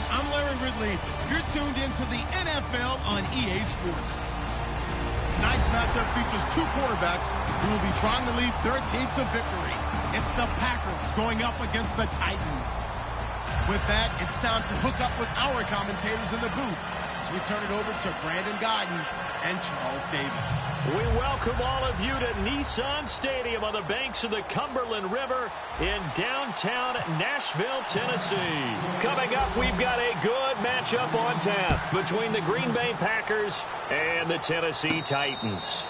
I'm Larry Ridley. You're tuned into the NFL on EA Sports. Tonight's matchup features two quarterbacks who will be trying to lead their team to victory. It's the Packers going up against the Titans. With that, it's time to hook up with our commentators in the booth. So we turn it over to Brandon Gaudin and Charles Davis. We welcome all of you to Nissan Stadium on the banks of the Cumberland River in downtown Nashville, Tennessee. Coming up, we've got a good matchup on tap between the Green Bay Packers and the Tennessee Titans.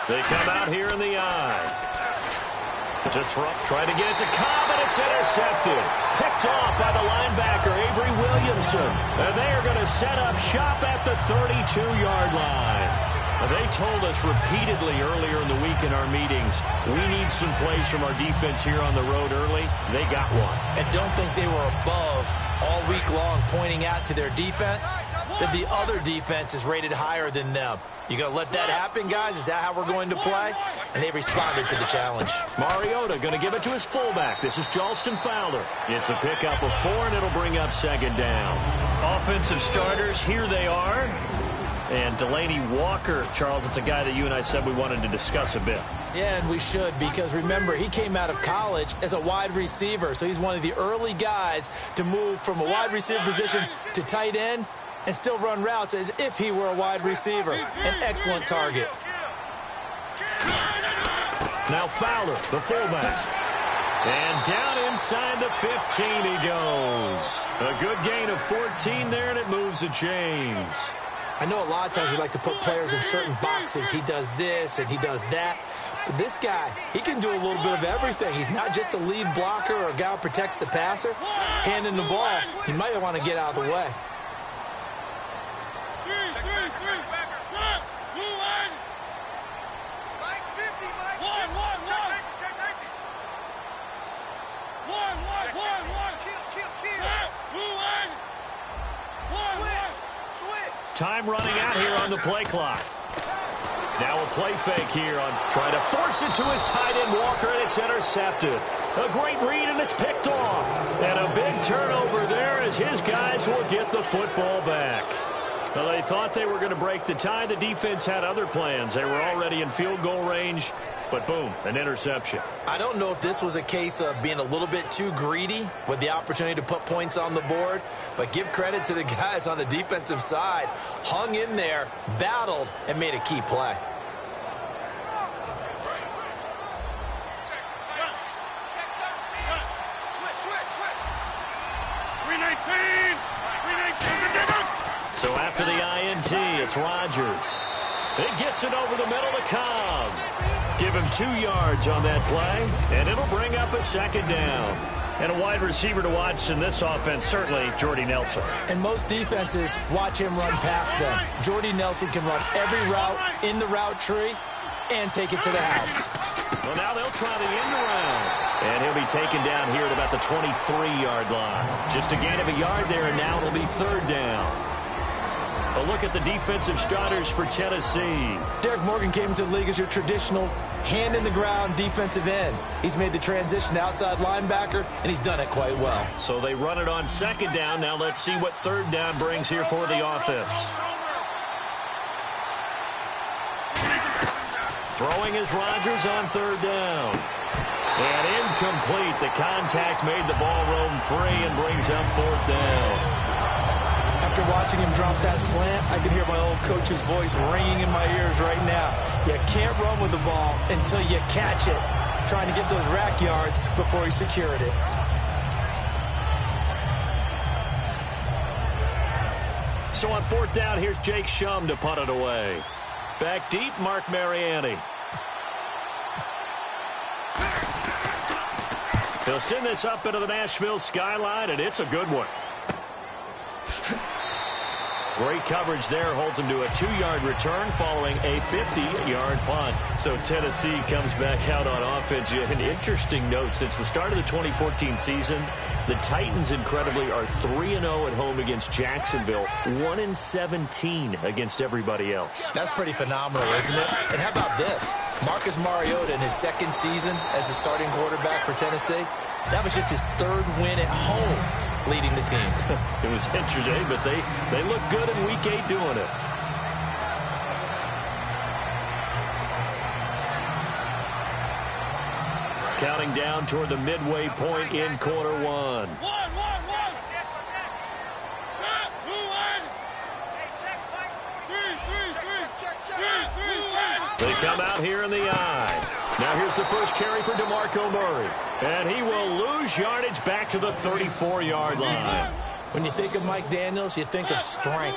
They come out here in the eye. To throw, trying to get it to Cobb, and it's intercepted. Picked off by the linebacker, Avery Williamson. And they are going to set up shop at the 32-yard line. They told us repeatedly earlier in the week in our meetings, we need some plays from our defense here on the road early. They got one. And don't think they were above all week long pointing out to their defense that the other defense is rated higher than them. You going to let that happen, guys? Is that how we're going to play? And they responded to the challenge. Mariota going to give it to his fullback. This is Jalston Fowler. It's a pickup of 4, and it'll bring up second down. Offensive starters, here they are. And Delaney Walker, Charles, it's a guy that you and I said we wanted to discuss a bit. Yeah, and we should, because remember, he came out of college as a wide receiver. So he's one of the early guys to move from a wide receiver position to tight end and still run routes as if he were a wide receiver. An excellent target. Now Fowler, the fullback. And down inside the 15 he goes. A good gain of 14 there, and it moves the chains. I know a lot of times we like to put players in certain boxes. He does this and he does that. But this guy, he can do a little bit of everything. He's not just a lead blocker or a guy who protects the passer. Handing the ball, he might want to get out of the way. Time running out here on the play clock. Now a play fake here on trying to force it to his tight end Walker, and it's intercepted. A great read, and it's picked off. And a big turnover there as his guys will get the football back. Well, they thought they were going to break the tie. The defense had other plans. They were already in field goal range, but boom, an interception. I don't know if this was a case of being a little bit too greedy with the opportunity to put points on the board, but give credit to the guys on the defensive side. Hung in there, battled, and made a key play. So after the INT, it's Rodgers. It gets it over the middle to Cobb. Give him 2 yards on that play, and it'll bring up a second down. And a wide receiver to watch in this offense, certainly Jordy Nelson. And most defenses watch him run past them. Jordy Nelson can run every route in the route tree and take it to the house. Well, now they'll try the end around. And he'll be taken down here at about the 23-yard line. Just a gain of a yard there, and now it'll be third down. A look at the defensive starters for Tennessee. Derek Morgan came into the league as your traditional hand-in-the-ground defensive end. He's made the transition to outside linebacker, and he's done it quite well. So they run it on second down. Now let's see what third down brings here for the offense. Throwing is Rodgers on third down. And incomplete. The contact made the ball roam free and brings up fourth down. After watching him drop that slant, I can hear my old coach's voice ringing in my ears right now. You can't run with the ball until you catch it. Trying to get those rack yards before he secured it. So on fourth down, here's Jake Shum to punt it away. Back deep, Mark Mariani. He'll send this up into the Nashville skyline, and it's a good one. Great coverage there, holds him to a 2-yard return following a 50-yard punt. So Tennessee comes back out on offense. An interesting note, since the start of the 2014 season, the Titans, incredibly, are 3-0 at home against Jacksonville, 1-17 against everybody else. That's pretty phenomenal, isn't it? And how about this? Marcus Mariota in his second season as the starting quarterback for Tennessee, that was just his 3rd win at home leading the team. It was interesting, but they look good in Week 8 doing it. Counting down toward the midway point in quarter 1. They come out here in the eye. Now here's the first carry for DeMarco Murray. And he will lose yardage back to the 34-yard line. When you think of Mike Daniels, you think of strength.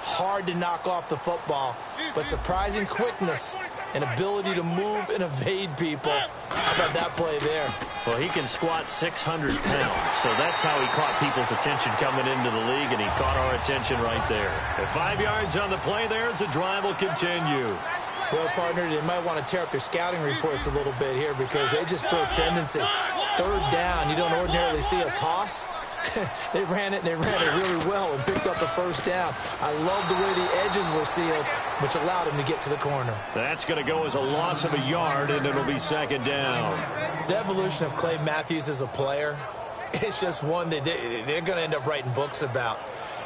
Hard to knock off the football, but surprising quickness and ability to move and evade people. How about that play there? Well, he can squat 600 pounds, so that's how he caught people's attention coming into the league, and he caught our attention right there. At 5 yards on the play there as the drive will continue. Well, partner, they might want to tear up their scouting reports a little bit here because they just put a tendency. 3rd down, you don't ordinarily see a toss. They ran it really well and picked up the 1st down. I love the way the edges were sealed, which allowed him to get to the corner. That's going to go as a loss of a yard, and it'll be 2nd down. The evolution of Clay Matthews as a player, it's just one that they're going to end up writing books about.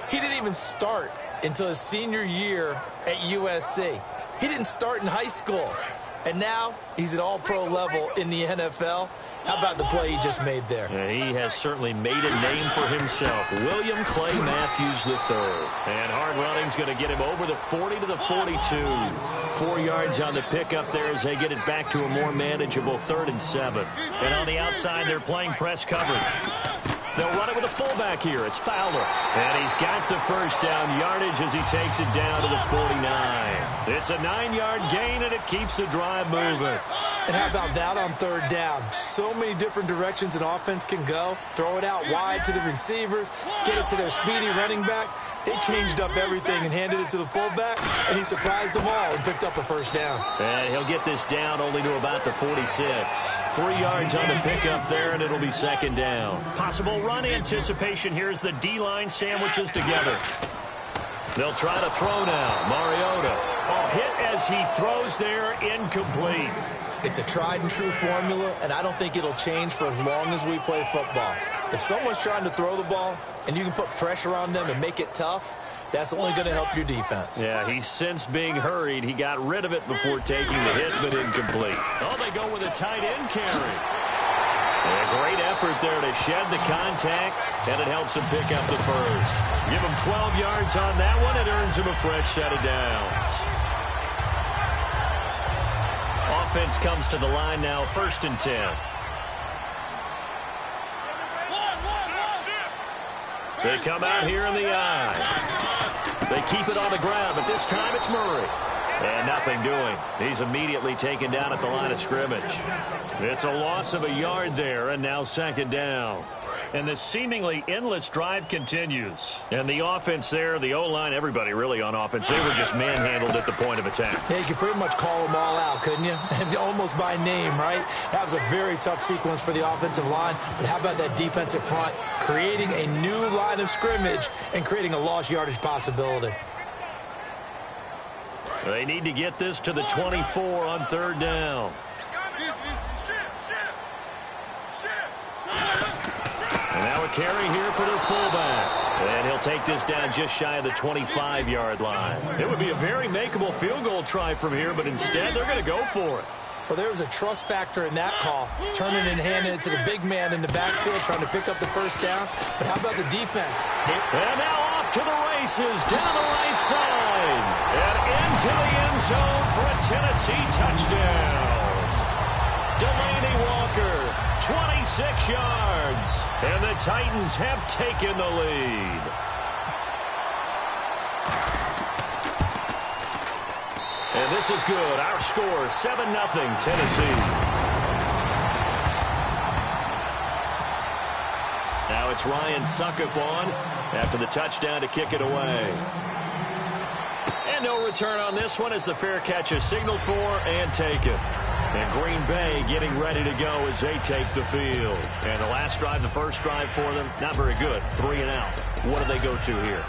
He didn't even start until his senior year at USC. He didn't start in high school, and now he's at all-pro level in the NFL. How about the play he just made there? Yeah, he has certainly made a name for himself. William Clay Matthews III. And hard running's going to get him over the 40 to the 42. 4 yards on the pickup there as they get it back to a more manageable 3rd and 7. And on the outside, they're playing press coverage. They'll run it with a fullback here. It's Fowler. And he's got the 1st down yardage as he takes it down to the 49. It's a 9-yard gain, and it keeps the drive moving. And how about that on 3rd down? So many different directions an offense can go. Throw it out wide to the receivers, get it to their speedy running back. They changed up everything and handed it to the fullback, and he surprised them all and picked up a 1st down. And he'll get this down only to about the 46. 3 yards on the pickup there, and it'll be 2nd down. Possible run anticipation here as the D-line sandwiches together. They'll try to throw now. Mariota. Oh, hit as he throws there, incomplete. It's a tried-and-true formula, and I don't think it'll change for as long as we play football. If someone's trying to throw the ball and you can put pressure on them and make it tough, that's only going to help your defense. Yeah, he's since being hurried. He got rid of it before taking the hit, but incomplete. Oh, they go with a tight end carry. And a great effort there to shed the contact, and it helps him pick up the 1st. Give him 12 yards on that one. It earns him a fresh set of downs. Offense comes to the line now, 1st and 10. They come out here in the eye. They keep it on the ground, but this time it's Murray. And nothing doing. He's immediately taken down at the line of scrimmage. It's a loss of a yard there, and now 2nd down. And this seemingly endless drive continues. And the offense there, the O-line, everybody really on offense, they were just manhandled at the point of attack. Yeah, you could pretty much call them all out, couldn't you? Almost by name, right? That was a very tough sequence for the offensive line. But how about that defensive front creating a new line of scrimmage and creating a lost yardage possibility? They need to get this to the 24 on 3rd down. And now a carry here for their fullback. And he'll take this down just shy of the 25-yard line. It would be a very makeable field goal try from here, but instead they're going to go for it. Well, there was a trust factor in that call, turning and handing it to the big man in the backfield, trying to pick up the 1st down. But how about the defense? And now off to the races, down the right side, and into the end zone for a Tennessee touchdown. Delanie Walker, 26 yards, and the Titans have taken the lead. And this is good. Our score, 7-0 Tennessee. Now it's Ryan Succop on after the touchdown to kick it away. And no return on this one as the fair catch is signaled for and taken. And Green Bay getting ready to go as they take the field. And the last drive, the first drive for them, not very good. 3 and out. What do they go to here?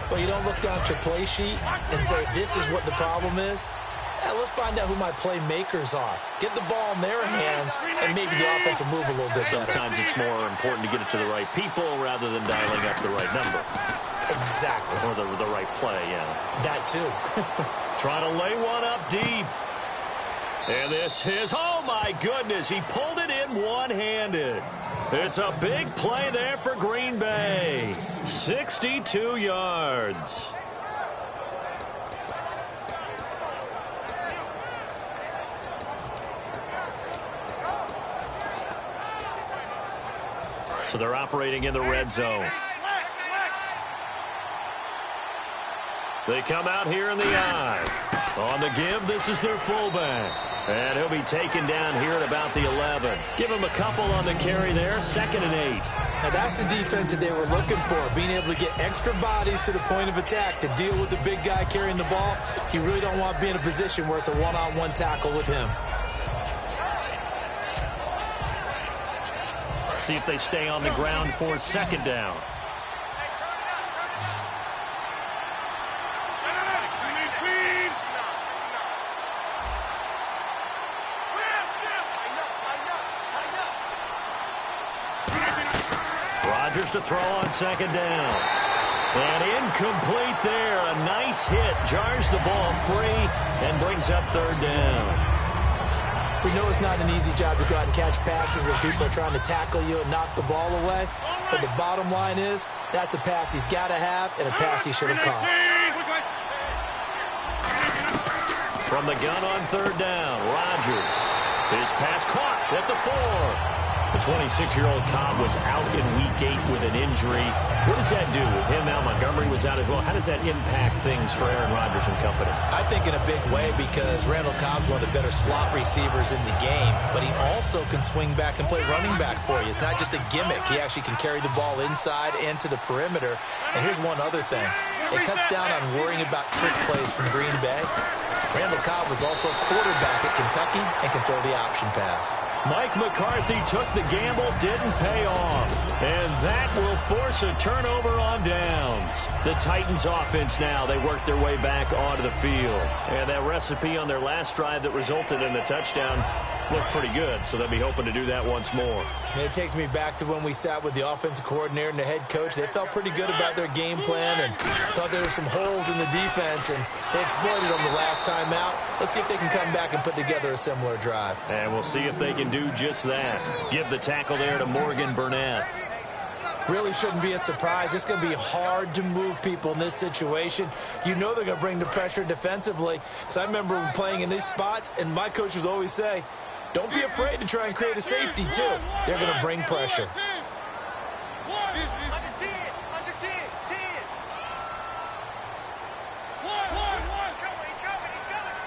Well, you don't look down at your play sheet and say, this is what the problem is. Let's find out who my playmakers are. Get the ball in their hands, and maybe the offense will move a little bit better. Sometimes it's more important to get it to the right people rather than dialing up the right number. Exactly. Or the right play, yeah. That too. Trying to lay one up deep. And this is, oh my goodness, he pulled it in one-handed. It's a big play there for Green Bay. 62 yards. So they're operating in the red zone. They come out here in the eye. On the give, this is their fullback. And he'll be taken down here at about the 11. Give him a couple on the carry there, 2nd and 8. Now that's the defense that they were looking for, being able to get extra bodies to the point of attack to deal with the big guy carrying the ball. You really don't want to be in a position where it's a one-on-one tackle with him. See if they stay on the ground for 2nd down. Rodgers to throw on 2nd down. And incomplete there. A nice hit. Jars the ball free and brings up 3rd down. We know it's not an easy job to go out and catch passes when people are trying to tackle you and knock the ball away. But the bottom line is, that's a pass he's got to have and a pass he should have caught. From the gun on 3rd down, Rodgers. His pass caught at the 4. The 26-year-old Cobb was out in Week 8 with an injury. What does that do with him now? Montgomery was out as well. How does that impact things for Aaron Rodgers and company? I think in a big way because Randall Cobb's one of the better slot receivers in the game, but he also can swing back and play running back for you. It's not just a gimmick. He actually can carry the ball inside and to the perimeter. And here's one other thing. It cuts down on worrying about trick plays from Green Bay. Randall Cobb was also a quarterback at Kentucky and can throw the option pass. Mike McCarthy took the gamble, didn't pay off. And that will force a turnover on downs. The Titans offense now, they work their way back onto the field. And that recipe on their last drive that resulted in the touchdown looked pretty good, so they'll be hoping to do that once more. And it takes me back to when we sat with the offensive coordinator and the head coach. They felt pretty good about their game plan and thought there were some holes in the defense, and they exploited them the last time out. Let's see if they can come back and put together a similar drive. And we'll see if they can do just that. Give the tackle there to Morgan Burnett. Really shouldn't be a surprise. It's going to be hard to move people in this situation. You know they're going to bring the pressure defensively. Because I remember playing in these spots, and my coach would always say, don't be afraid to try and create a safety, too. They're going to bring pressure.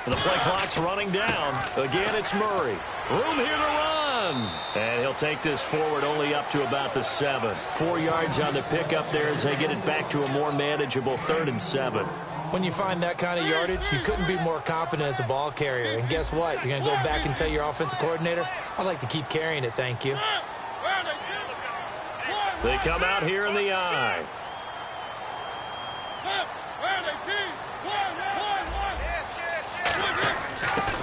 The play clock's running down. Again, it's Murray. Room here to run. And he'll take this forward only up to about the 7. 4 yards on the pickup there as they get it back to a more manageable 3rd and 7. When you find that kind of yardage, you couldn't be more confident as a ball carrier. And guess what? You're going to go back and tell your offensive coordinator, I'd like to keep carrying it, thank you. They come out here in the eye.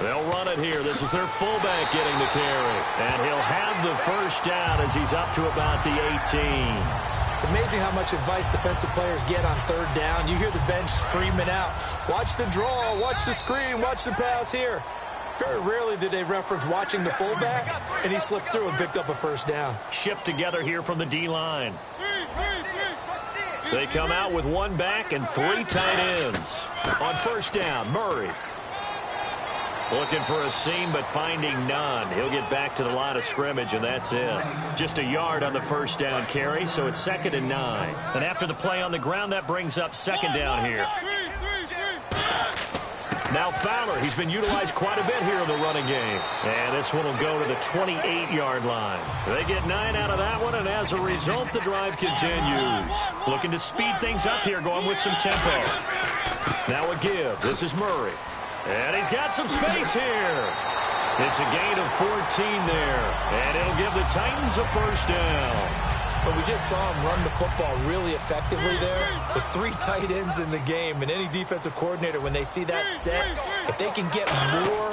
They'll run it here. This is their fullback getting the carry. And he'll have the first down as he's up to about the 18. It's amazing how much advice defensive players get on 3rd down. You hear the bench screaming out, watch the draw, watch the screen, watch the pass here. Very rarely did they reference watching the fullback, and he slipped through and picked up a first down. Shift together here from the D-line. They come out with 1 back and 3 tight ends. On 1st down, Murray. Looking for a seam, but finding none. He'll get back to the line of scrimmage, and that's it. Just a yard on the 1st down carry, so it's 2nd and 9. And after the play on the ground, that brings up 2nd down here. Now Fowler, he's been utilized quite a bit here in the running game. And this one will go to the 28-yard line. They get 9 out of that one, and as a result, the drive continues. Looking to speed things up here, going with some tempo. Now a give. This is Murray. And he's got some space here. It's a gain of 14 there. And it'll give the Titans a first down. But we just saw him run the football really effectively there with 3 tight ends in the game. And any defensive coordinator, when they see that set, if they can get more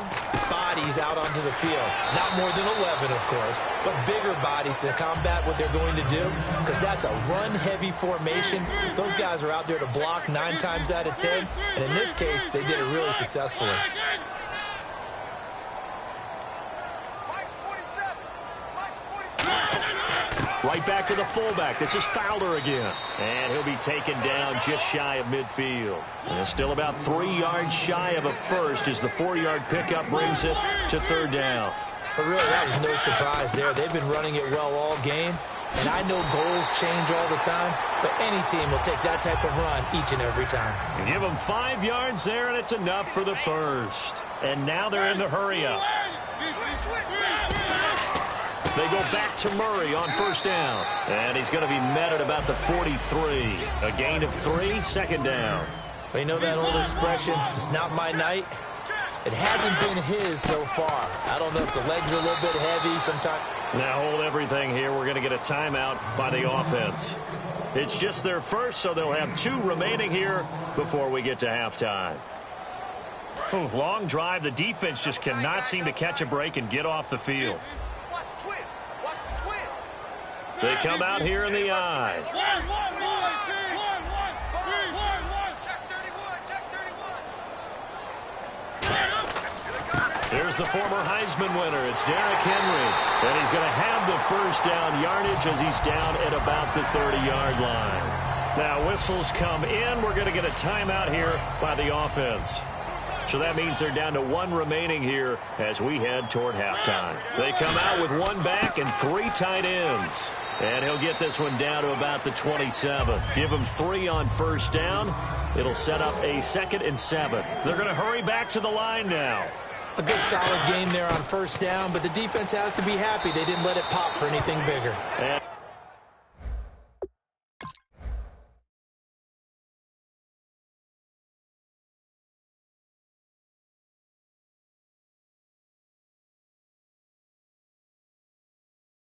bodies out onto the field, not more than 11, of course, but bigger bodies to combat what they're going to do, because that's a run-heavy formation. Those guys are out there to block 9 times out of 10. And in this case, they did it really successfully. Right back to the fullback. This is Fowler again. And he'll be taken down just shy of midfield. And it's still about 3 yards shy of a first as the 4-yard pickup brings it to third down. But really, that was no surprise there. They've been running it well all game. And I know goals change all the time, but any team will take that type of run each and every time. You give them 5 yards there, and it's enough for the first. And now they're in the hurry-up. They go back to Murray on first down. And he's going to be met at about the 43. A gain of 3, second down. Well, you know that old expression, it's not my night? It hasn't been his so far. I don't know if the legs are a little bit heavy sometimes. Now hold everything here. We're going to get a timeout by the offense. It's just their first, so they'll have 2 remaining here before we get to halftime. Long drive. The defense just cannot seem to catch a break and get off the field. They come out here in the I. Here's the former Heisman winner. It's Derrick Henry. And he's going to have the first down yardage as he's down at about the 30-yard line. Now whistles come in. We're going to get a timeout here by the offense. So that means they're down to 1 remaining here as we head toward halftime. They come out with 1 back and 3 tight ends. And he'll get this one down to about the 27. Give him 3 on first down. It'll set up a 2nd and 7. They're going to hurry back to the line now. A good solid game there on first down, but the defense has to be happy they didn't let it pop for anything bigger.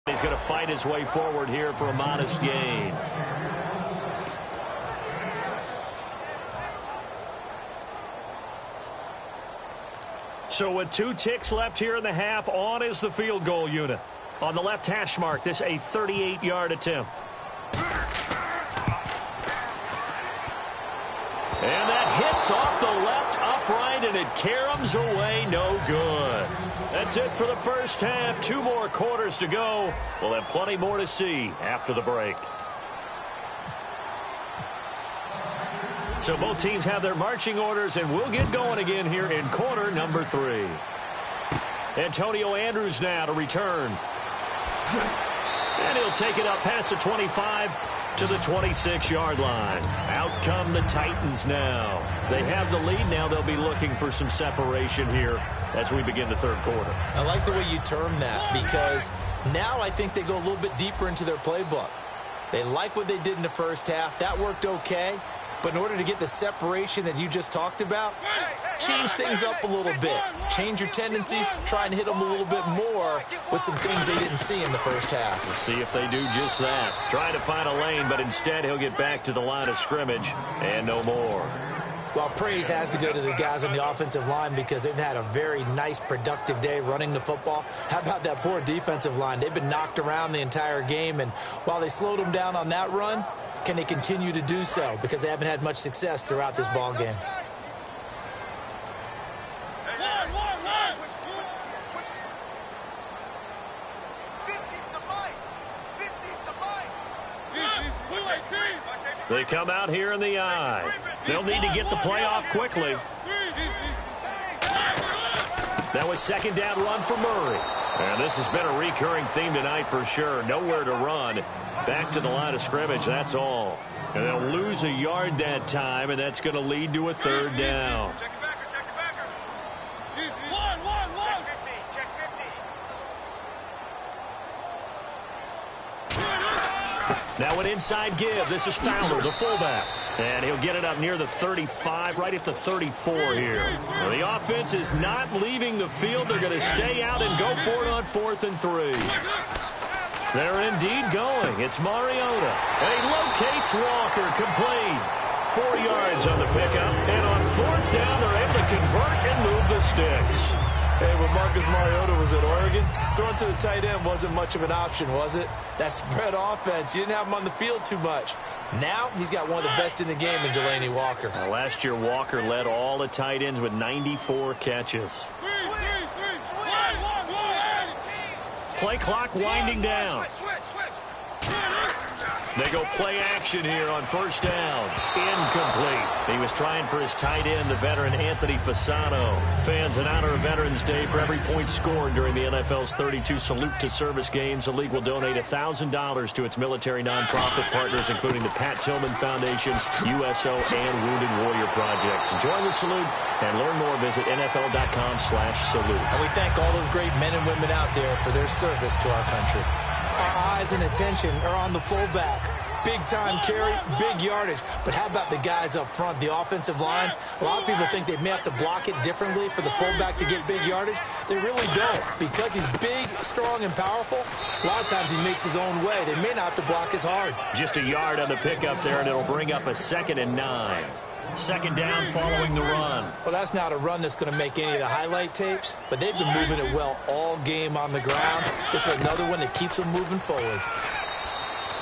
He's going to fight his way forward here for a modest gain. So with 2 ticks left here in the half, on is the field goal unit. On the left hash mark, this a 38-yard attempt. And that hits off the left upright, and it caroms away, no good. That's it for the first half. 2 more quarters to go. We'll have plenty more to see after the break. So both teams have their marching orders, and we'll get going again here in quarter number 3. Antonio Andrews now to return. And he'll take it up past the 25 to the 26-yard line. Out come the Titans now. They have the lead now. They'll be looking for some separation here as we begin the third quarter. I like the way you term that, because now I think they go a little bit deeper into their playbook. They like what they did in the first half. That worked okay. But in order to get the separation that you just talked about, change things up a little bit. Change your tendencies, try and hit them a little bit more with some things they didn't see in the first half. We'll see if they do just that. Trying to find a lane, but instead he'll get back to the line of scrimmage and no more. Well, praise has to go to the guys on the offensive line because they've had a very nice, productive day running the football. How about that poor defensive line? They've been knocked around the entire game, and while they slowed them down on that run, can they continue to do so? Because they haven't had much success throughout this ball game. They come out here in the I. They'll need to get the play off quickly. That was second down run for Murray. And this has been a recurring theme tonight for sure. Nowhere to run. Back to the line of scrimmage, that's all. And they'll lose a yard that time, and that's going to lead to a third down. Now an inside give. This is Fowler, the fullback. And he'll get it up near the 35, right at the 34 here. Well, the offense is not leaving the field. They're going to stay out and go for it on 4th and 3. They're indeed going. It's Mariota. And he locates Walker, complete. 4 yards on the pickup. And on 4th down, they're able to convert and move the sticks. Hey, when Marcus Mariota was at Oregon, throwing to the tight end wasn't much of an option, was it? That spread offense, you didn't have him on the field too much. Now, he's got one of the best in the game in Delaney Walker. Last year, Walker led all the tight ends with 94 catches. Play clock winding down. They go play action here on 1st down. Incomplete. He was trying for his tight end, the veteran Anthony Fasano. Fans, in honor of Veterans Day, for every point scored during the NFL's 32 Salute to Service games, the league will donate $1,000 to its military nonprofit partners, including the Pat Tillman Foundation, USO, and Wounded Warrior Project. To join the salute and learn more, visit NFL.com/salute. And we thank all those great men and women out there for their service to our country. Our eyes and attention are on the fullback. Big time carry, big yardage. But how about the guys up front, the offensive line? A lot of people think they may have to block it differently for the fullback to get big yardage. They really don't. Because he's big, strong, and powerful, a lot of times he makes his own way. They may not have to block as hard. Just a yard on the pickup there, and it'll bring up a 2nd and 9. 2nd down following the run. Well, that's not a run that's going to make any of the highlight tapes, but they've been moving it well all game on the ground. This is another one that keeps them moving forward.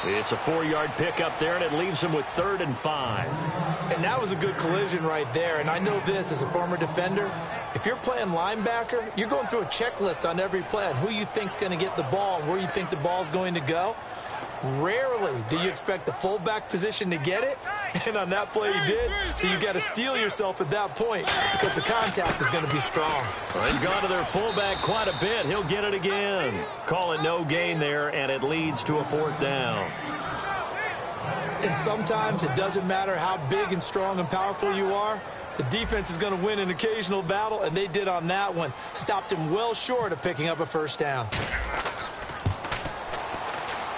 It's a 4-yard pickup there, and it leaves them with 3rd and 5. And that was a good collision right there. And I know this as a former defender. If you're playing linebacker, you're going through a checklist on every play on who you think's going to get the ball, where you think the ball's going to go. Rarely do you expect the fullback position to get it, and on that play he did, so you got to steel yourself at that point because the contact is going to be strong. Well, they've gone to their fullback quite a bit. He'll get it again. Call it no gain there, and it leads to a 4th down. And sometimes it doesn't matter how big and strong and powerful you are. The defense is going to win an occasional battle, and they did on that one. Stopped him well short of picking up a 1st down.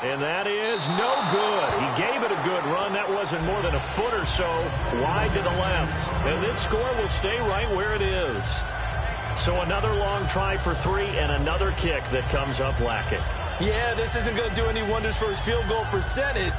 And that is no good. He gave it a good run. That wasn't more than a foot or so wide to the left. And this score will stay right where it is. So another long try for 3 and another kick that comes up lacking. Yeah, this isn't going to do any wonders for his field goal percentage.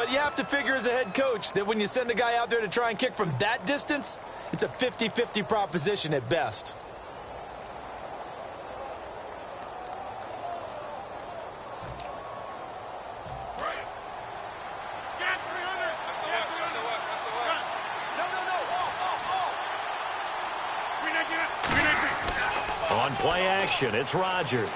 But you have to figure as a head coach that when you send a guy out there to try and kick from that distance, it's a 50-50 proposition at best. On play action, it's Rodgers.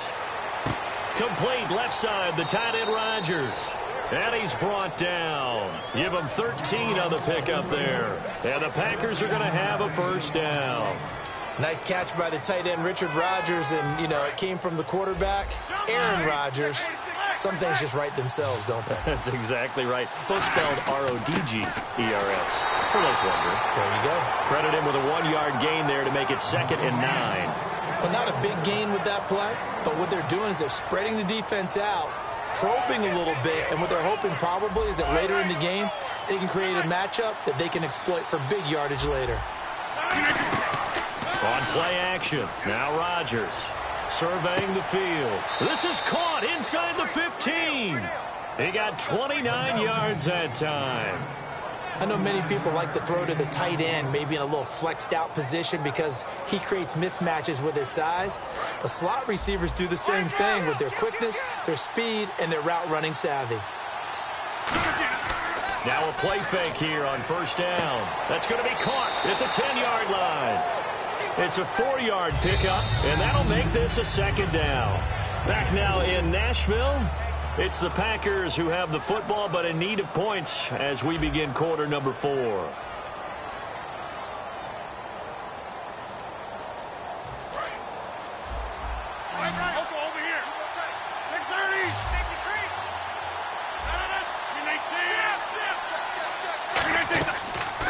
Complete left side, the tight end Rodgers. And he's brought down. Give him 13 on the pickup there. And the Packers are going to have a first down. Nice catch by the tight end, Richard Rodgers. And, you know, it came from the quarterback, Aaron Rodgers. Some things just write themselves, don't they? That's exactly right. Both spelled R-O-D-G-E-R-S. For those wondering. There you go. Credit him with a 1-yard gain there to make it 2nd and 9. Well, not a big gain with that play, but what they're doing is they're spreading the defense out, probing a little bit, and what they're hoping probably is that later in the game, they can create a matchup that they can exploit for big yardage later. On play action, now Rodgers surveying the field. This is caught inside the 15. He got 29 yards that time. I know many people like to throw to the tight end, maybe in a little flexed out position because he creates mismatches with his size. But slot receivers do the same thing with their quickness, their speed, and their route running savvy. Now a play fake here on first down. That's going to be caught at the 10-yard line. It's a 4-yard pickup, and that'll make this a 2nd down. Back now in Nashville. It's the Packers who have the football, but in need of points as we begin quarter number 4.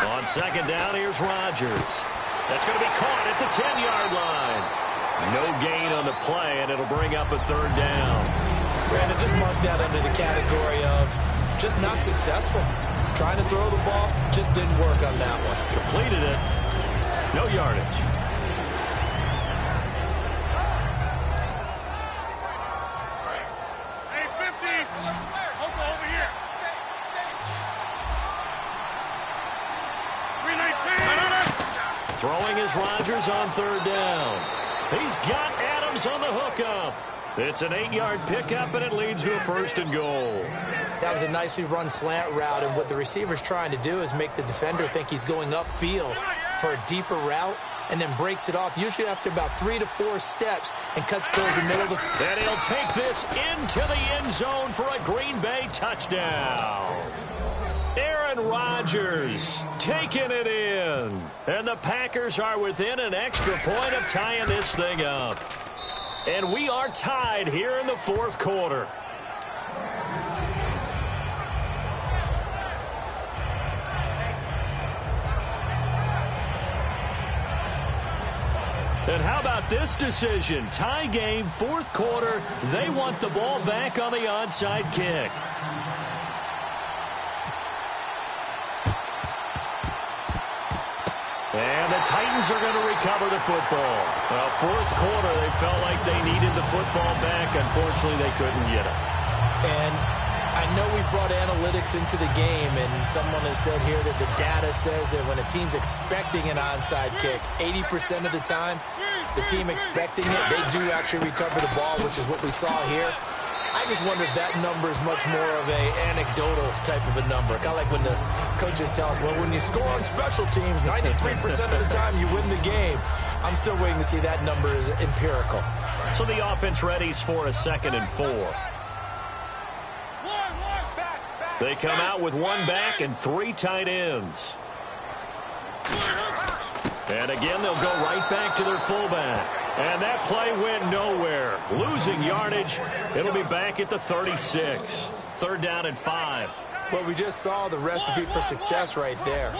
On 2nd down, here's Rodgers. That's going to be caught at the 10-yard line. No gain on the play, and it'll bring up a 3rd down. Brandon, just mark that under the category of just not successful. Trying to throw the ball, just didn't work on that one. Completed it. No yardage. Hey, 50. Over here. 319. Throwing is Rodgers on 3rd down. He's got Adams on the hookup. It's an 8-yard pickup, and it leads to a 1st and goal. That was a nicely run slant route, and what the receiver's trying to do is make the defender think he's going upfield for a deeper route, and then breaks it off, usually after about 3 to 4 steps, and cuts towards the middle of the... And he'll take this into the end zone for a Green Bay touchdown. Aaron Rodgers taking it in. And the Packers are within an extra point of tying this thing up. And we are tied here in the 4th quarter. And how about this decision? Tie game, 4th quarter. They want the ball back on the onside kick. And the Titans are going to recover the football. Well, 4th quarter, they felt like they needed the football back. Unfortunately, they couldn't get it. And I know we brought analytics into the game, and someone has said here that the data says that when a team's expecting an onside kick, 80% of the time, the team expecting it, they do actually recover the ball, which is what we saw here. I just wonder if that number is much more of a anecdotal type of a number. Kind of like when the coaches tell us, well, when you score on special teams, 93% of the time you win the game. I'm still waiting to see that number is empirical. So the offense readies for a 2nd and 4. They come out with 1 back and 3 tight ends. And again, they'll go right back to their fullback. And that play went nowhere. Losing yardage. It'll be back at the 36. 3rd down and 5. Well, we just saw the recipe for success right there.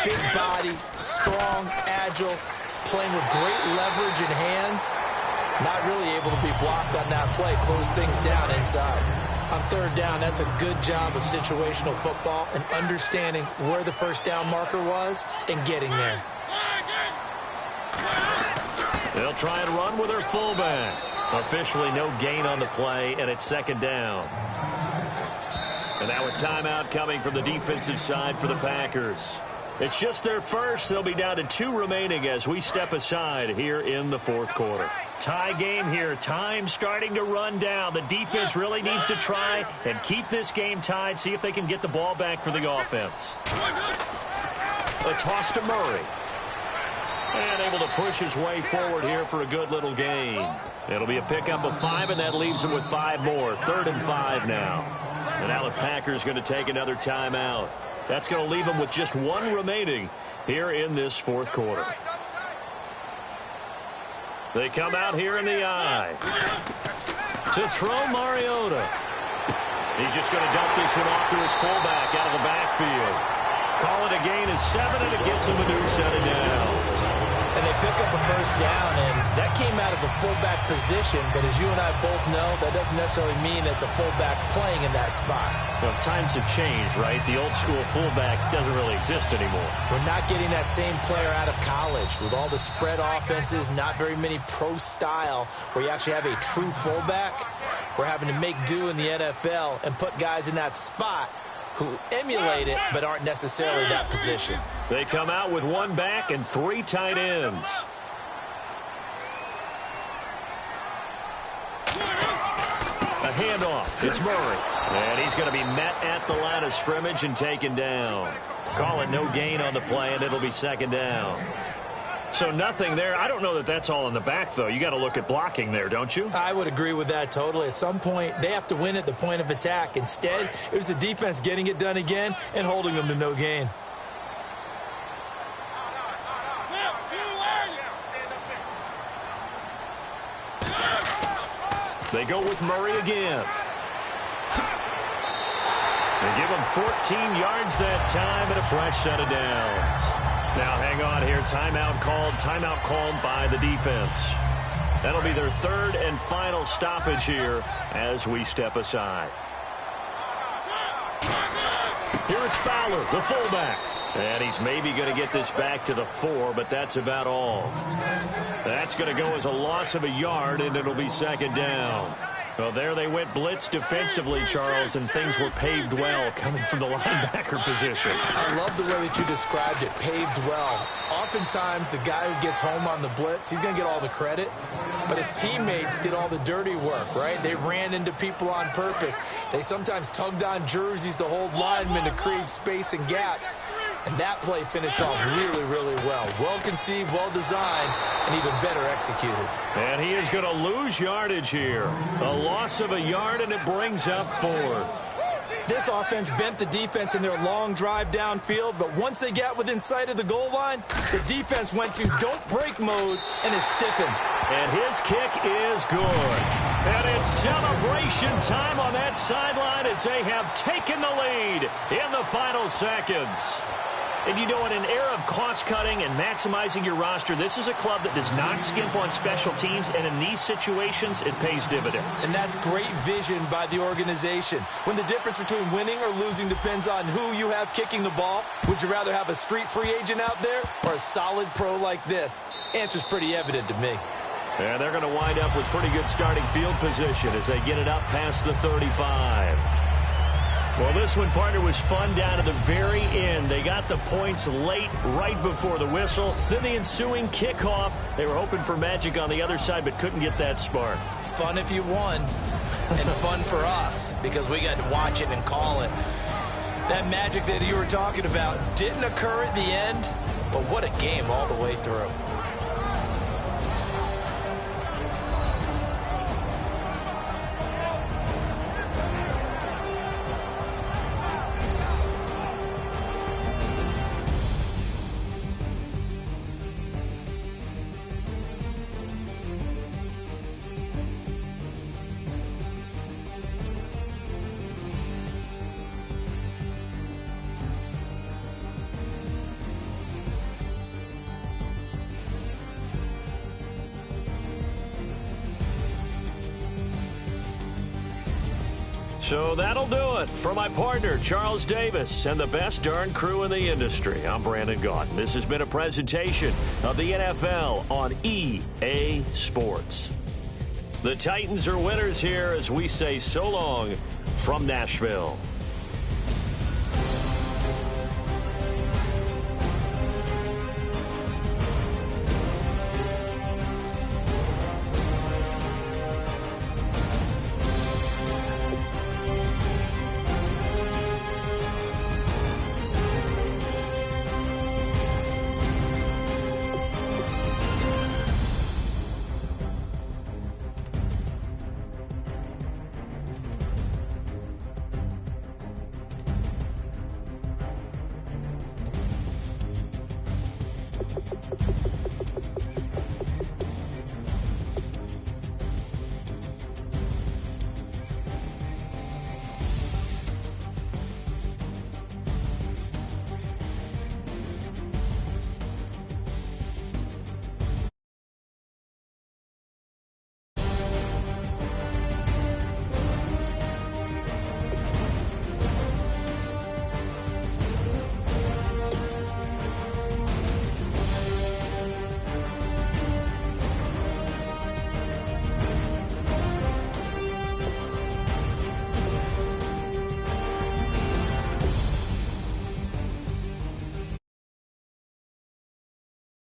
Big body, strong, agile, playing with great leverage in hands. Not really able to be blocked on that play. Close things down inside. On 3rd down, that's a good job of situational football and understanding where the first down marker was and getting there. They'll try and run with their fullback. Officially no gain on the play, and it's 2nd down. And now a timeout coming from the defensive side for the Packers. It's just their first. They'll be down to 2 remaining as we step aside here in the fourth quarter. Tie game here. Time starting to run down. The defense really needs to try and keep this game tied, see if they can get the ball back for the offense. A toss to Murray. And able to push his way forward here for a good little gain. It'll be a pickup of 5, and that leaves him with 5 more. 3rd and 5 now. And now the Packers going to take another timeout. That's going to leave them with just 1 remaining here in this fourth quarter. They come out here in the eye to throw Mariota. He's just going to dump this one off to his fullback out of the backfield. Call it a gain of 7, and it gets him a new set of downs. And they pick up a first down, and that came out of the fullback position. But as you and I both know, that doesn't necessarily mean it's a fullback playing in that spot. Well, times have changed, right? The old school fullback doesn't really exist anymore. We're not getting that same player out of college with all the spread offenses, not very many pro style where you actually have a true fullback. We're having to make do in the NFL and put guys in that spot who emulate it but aren't necessarily that position. They come out with 1 back and 3 tight ends. A handoff. It's Murray. And he's going to be met at the line of scrimmage and taken down. Call it no gain on the play, and it'll be 2nd down. So nothing there. I don't know that that's all in the back, though. You got to look at blocking there, don't you? I would agree with that totally. At some point, they have to win at the point of attack. Instead, it was the defense getting it done again and holding them to no gain. They go with Murray again. They give him 14 yards that time and a fresh set of downs. Now, hang on here. Timeout called by the defense. That'll be their 3rd and final stoppage here as we step aside. Here's Fowler, the fullback. And he's maybe going to get this back to the 4, but that's about all. That's going to go as a loss of a yard, and it'll be 2nd down. Well, there they went blitz defensively, Charles, and things were paved well coming from the linebacker position. I love the way that you described it, paved well. Oftentimes, the guy who gets home on the blitz, he's going to get all the credit, but his teammates did all the dirty work, right? They ran into people on purpose. They sometimes tugged on jerseys to hold linemen to create space and gaps. And that play finished off really, really well. Well-conceived, well-designed, and even better executed. And he is going to lose yardage here. A loss of a yard, and it brings up 4th. This offense bent the defense in their long drive downfield, but once they got within sight of the goal line, the defense went to don't break mode and is stiffened. And his kick is good. And it's celebration time on that sideline as they have taken the lead in the final seconds. And you know, in an era of cost-cutting and maximizing your roster, this is a club that does not skimp on special teams, and in these situations, it pays dividends. And that's great vision by the organization. When the difference between winning or losing depends on who you have kicking the ball, would you rather have a street free agent out there or a solid pro like this? Answer's pretty evident to me. And they're going to wind up with pretty good starting field position as they get it up past the 35. Well, this one, partner, was fun down to the very end. They got the points late, right before the whistle. Then the ensuing kickoff. They were hoping for magic on the other side, but couldn't get that spark. Fun if you won, and fun for us, because we got to watch it and call it. That magic that you were talking about didn't occur at the end, but what a game all the way through. So that'll do it for my partner, Charles Davis, and the best darn crew in the industry. I'm Brandon Gaudin. This has been a presentation of the NFL on EA Sports. The Titans are winners here as we say so long from Nashville.